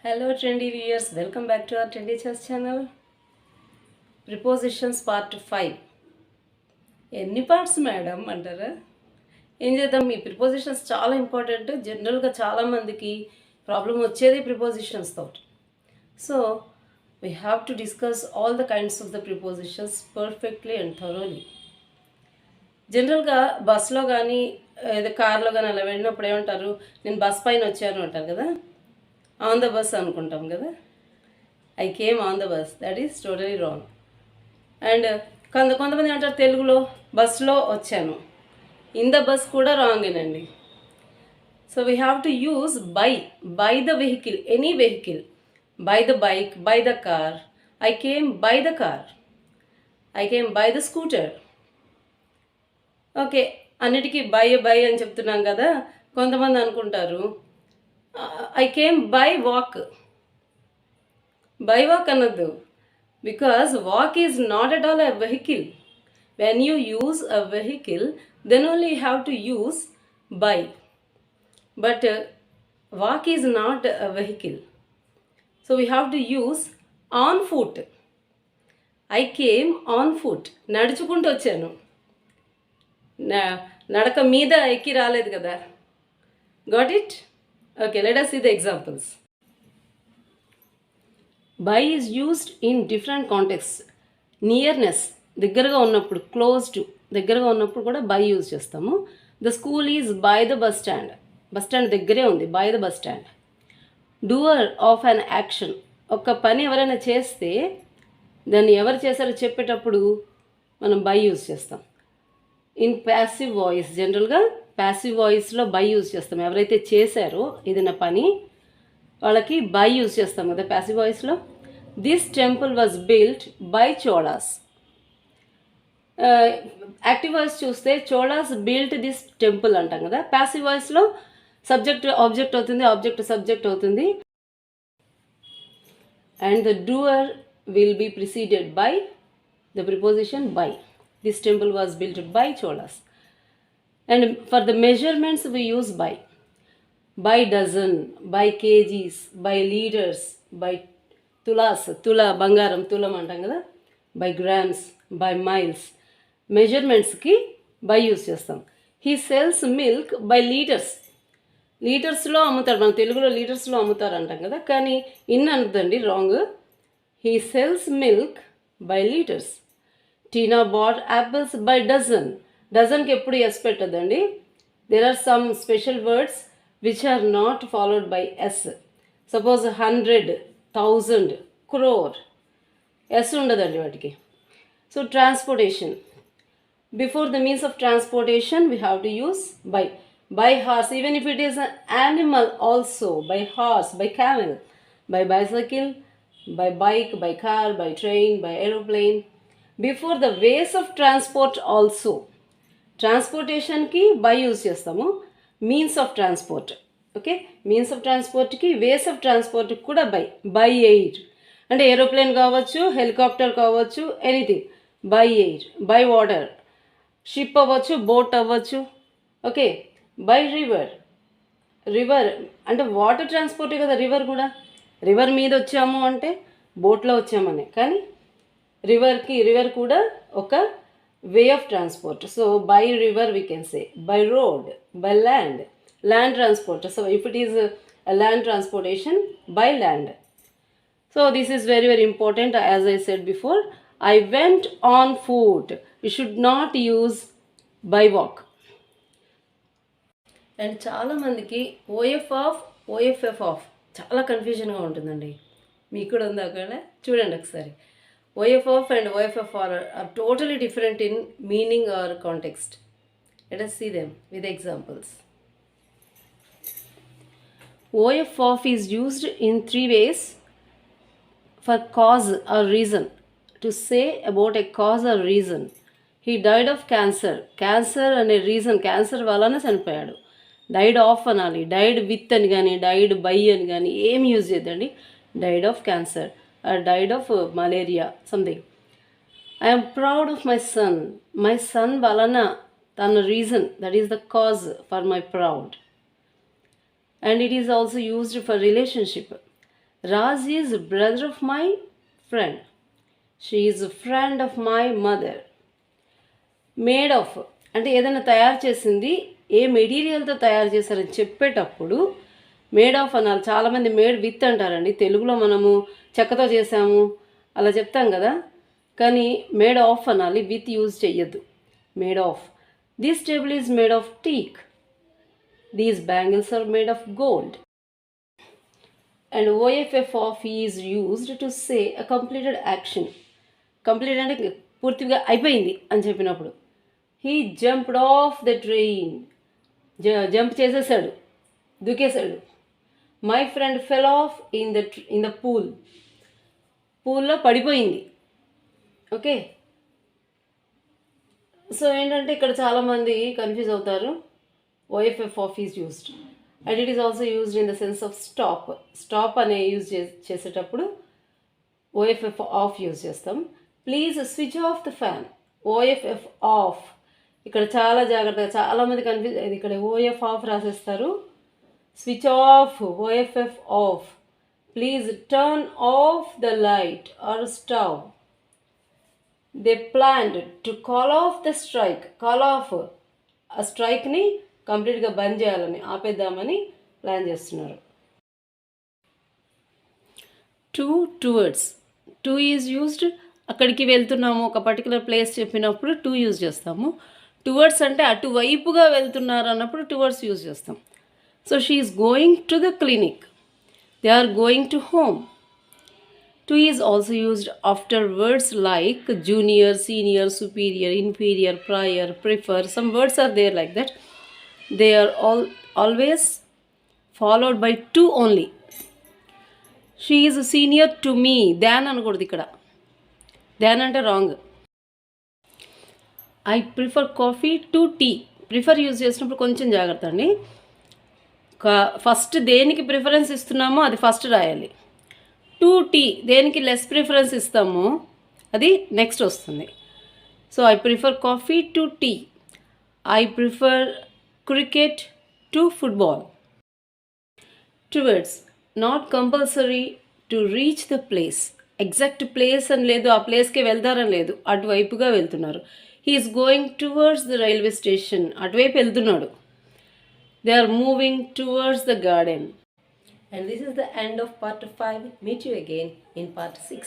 Hello trendy viewers, welcome back to our Trendy Chess channel. Prepositions part 5. ఎన్ని parts madam అంటారా? ఏం చేద్దాం, మీ prepositions చాలా ఇంపార్టెంట్. జనరల్గా చాలామందికి ప్రాబ్లం వచ్చేది ప్రిపోజిషన్స్ తోటి. So we have to discuss all the kinds of the prepositions perfectly and thoroughly. జనరల్గా బస్లో కానీ ఏదో కార్లో కానీ అలా వెళ్ళినప్పుడు ఏమంటారు, నేను బస్ పైన వచ్చాను అంటారు కదా, ఆన్ ద బస్ అనుకుంటాం కదా. I came on the bus, that is totally wrong. And కొంతమంది అంటారు తెలుగులో బస్లో వచ్చాను, ఇన్ ద బస్ కూడా రాంగేనండి. So we have to use by the vehicle, any vehicle, by the bike, by the car. I came by the car, I came by the scooter. Okay, అన్నిటికీ by అని చెప్తున్నాం కదా. కొంతమంది అనుకుంటారు I came by walk అనొద్దు, because walk is not at all a vehicle. When you use a vehicle then only you have to use by, but walk is not a vehicle. So we have to use on foot. I came on foot, నడుచుకుంటూ వచ్చాను, నడక మీద ఎక్కి రాలేదు కదా. Got it? Okay, let us see the examples. By is used in different contexts. Nearness, దగ్గరగా ఉన్నప్పుడు, close to, దగ్గరగా ఉన్నప్పుడు కూడా బై యూజ్ చేస్తాము. The school is by the bus stand, bus stand దగ్గరే ఉంది, by the bus stand. Doer of an action, ఒక పని ఎవరైనా చేస్తే దాన్ని ఎవరు చేశారో చెప్పేటప్పుడు మనం బై యూజ్ చేస్తాం. ఇన్ ప్యాసివ్ వాయిస్, జనరల్గా ప్యాసివ్ వాయిస్లో బై యూజ్ చేస్తాం. ఎవరైతే చేశారో ఏదైనా పని వాళ్ళకి బై యూజ్ చేస్తాం కదా ప్యాసివ్ వాయిస్లో. This temple was built by Cholas. Active voice చూస్తే చోళాస్ బిల్ట్ దిస్ టెంపుల్ అంటాం కదా. ప్యాసివ్ వాయిస్లో సబ్జెక్ట్ ఆబ్జెక్ట్ అవుతుంది, ఆబ్జెక్ట్ సబ్జెక్ట్ అవుతుంది. And the doer will be preceded by the preposition by. This temple was built by Cholas. And for the measurements we use by dozen, by kgs, by liters, by tulas, tula bangaram tulam antam kada, by grams, by miles. Measurements ki by use chestam. He sells milk by liters. Litres లో అమ్ముతారు, మన తెలుగులో litres లో అమ్ముతారు అంటాం కదా, కానీ in అనొద్దండి, wrong. He sells milk by litres. Tina bought apples by dozen. డజన్కి ఎప్పుడు ఎస్ పెట్టద్దండి. There are some special words which are not followed by S. Suppose 100, 1000, crore, S ఉండదండి వాటికి. So transportation, before the means of transportation we have to use by. By horse, even if it is an animal also, by horse, by camel, by bicycle, by bike, by car, by train, by aeroplane. Before the ways of transport also, ట్రాన్స్పోర్టేషన్కి by use చేస్తాము. Means of transport, okay, means of ట్రాన్స్పోర్ట్కి, ways of ట్రాన్స్పోర్ట్కి కూడా by air అంటే aeroplane కావచ్చు, helicopter కావచ్చు, anything. By air, by water, ship అవ్వచ్చు, boat అవ్వచ్చు, ఓకే. బై రివర్ అంటే వాటర్ ట్రాన్స్పోర్టే కదా రివర్ కూడా. రివర్ మీద వచ్చాము అంటే బోట్లో వచ్చామని, కానీ రివర్ కూడా ఒక way of transport. So by river we can say, by road, by land transport. So if it is a land transportation, by land. So this is very very important. As I said before, I went on foot. You should not use by walk. And చాలా మందికి OFF చాలా కన్ఫ్యూజన్గా ఉంటుందండి. మీకు కూడా ఉందా? అక్కడ చూడండి ఒకసారి. OFF and OFF are totally different in meaning or context. Let us see them with examples. OFF is used in 3 ways for cause or reason, to say about a cause or reason. He died of cancer. Cancer అనే reason, cancer వలన చనిపోయాడు. Died of అనాలి, died with అని కానీ, died by అని కానీ ఏం use చేయద్దండి. Died of cancer or died of malaria, something. I am proud of my son. My son valana, tana reason, that is the cause for my proud. And it is also used for relationship. Raj is brother of my friend. She is a friend of my mother. Made of అంటే ఏదైనా తయారు చేసింది ఏ మెటీరియల్తో తయారు చేశారని చెప్పేటప్పుడు made of అనాలి. చాలామంది made with అంటారండి. తెలుగులో మనము చెక్కతో చేసాము అలా చెప్తాం కదా, కానీ మేడ్ ఆఫ్ అనాలి, విత్ యూజ్ చెయ్యొద్దు. Made of. This table is made of teak. These bangles are made of gold. And O F F off is used to say a completed action. Complete అంటే పూర్తిగా అయిపోయింది అని చెప్పినప్పుడు. He jumped off the train. Jump చేసేసాడు, దూకేశాడు. My friend fell off in the pool. పూల్లో పడిపోయింది. Okay, so ఏంటంటే ఇక్కడ చాలామంది కన్ఫ్యూజ్ అవుతారు. O F F off is used and it is also used in the sense of stop. Stop అనే use చేసేటప్పుడు ఓఎఫ్ఎఫ్ ఆఫ్ యూజ్ చేస్తాం. Please switch off the fan. O F F off. ఇక్కడ చాలా జాగ్రత్తగా, చాలామంది కన్ఫ్యూజ్ అయ్యేది. ఇక్కడ ఓఎఫ్ ఆఫ్ రాసేస్తారు, switch off. O F F off. Please turn off the light or stove. They planned to call off the strike. Call off, ఆ స్ట్రైక్ని కంప్లీట్గా బంద్ చేయాలని, ఆపేద్దామని ప్లాన్ చేస్తున్నారు. టువర్డ్స్. To is used. అక్కడికి వెళ్తున్నాము, ఒక పర్టికులర్ ప్లేస్ చెప్పినప్పుడు టు యూజ్ చేస్తాము. టువర్డ్స్ అంటే అటువైపుగా వెళ్తున్నారు అన్నప్పుడు టువర్డ్స్ యూజ్ చేస్తాం. So she is going to the clinic. They are going to home. To is also used after words like junior, senior, superior, inferior, prior, prefer. Some words are there like that. They are always followed by to only. She is a senior to me. than అనకూడదు ఇక్కడ. than అంటే wrong. I prefer coffee to tea. Prefer use చేసినప్పుడు కొంచెం జాగ్రత్త అండి. First దేనికి preference ఇస్తున్నామో అది first రాయాలి. టు టీ దేనికి లెస్ ప్రిఫరెన్స్ ఇస్తామో అది నెక్స్ట్ వస్తుంది. So I prefer coffee to tea. I prefer cricket to football. Towards. Not compulsory to reach the place. Exact place అని లేదు, ఆ ప్లేస్కే వెళ్తారని లేదు, అటువైపుగా వెళ్తున్నారు. He is going towards the railway station. అటువైపు వెళ్తున్నాడు. They are moving towards the garden. And this is the end of part 5. Meet you again in part 6.